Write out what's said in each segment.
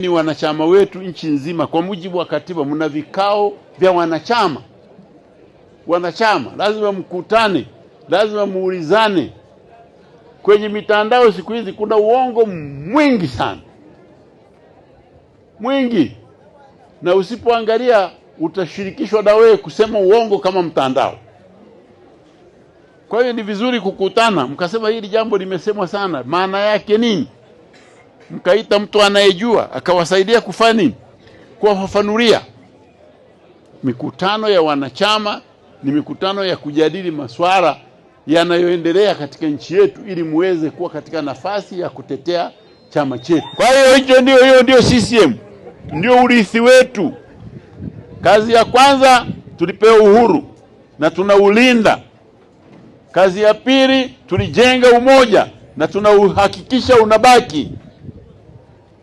Ni wanachama wetu nchi nzima, kwa mujibu wa katiba, mna vikao vya wanachama. Wanachama lazima mkutane, lazima muulizane. Kwenye mitandao siku hizi kuna uongo mwingi sana, mwingi, na usipoangalia utashirikishwa na wewe kusema uongo kama mtandao. Kwa hiyo ni vizuri kukutana, mkasema hili jambo limesemwa sana, maana yake nini? Mkaita mtu anayejua akawasaidia kufanya nini, kuwafafanulia. Mikutano ya wanachama ni mikutano ya kujadili masuala yanayoendelea katika nchi yetu, ili muweze kuwa katika nafasi ya kutetea chama chetu. Kwa hiyo hiyo ndio CCM, ndio urithi wetu. Kazi ya kwanza, tulipewa uhuru na tunaulinda. Kazi ya pili, tulijenga umoja na tunauhakikisha unabaki.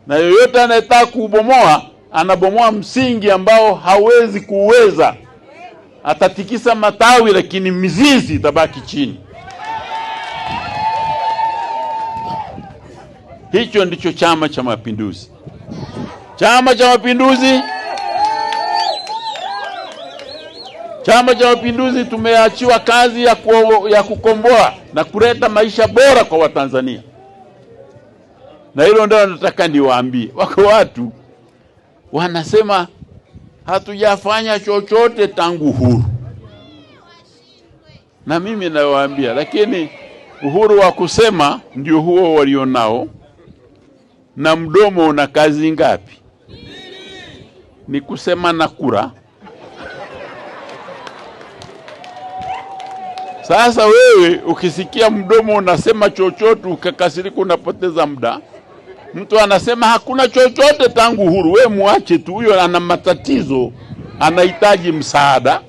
Na yoyote anayetaka kuubomoa, anabomoa msingi ambao hawezi kuuweza. Atatikisa matawi lakini mizizi itabaki chini. Hicho ndicho Chama cha Mapinduzi. Chama cha Mapinduzi, Chama cha Mapinduzi tumeachiwa kazi ya kukomboa na kuleta maisha bora kwa Watanzania. Na hilo ndio nataka niwaambie. Wako watu wanasema hatujafanya chochote tangu uhuru. Na mimi nawaambia, lakini uhuru wa kusema ndio huo walionao, na mdomo una kazi ngapi? Ni kusema na kura. Sasa wewe ukisikia mdomo unasema chochote ukakasirika, unapoteza muda. Mtu anasema hakuna chochote tangu uhuru, wewe muache tu, huyo ana matatizo, anahitaji msaada.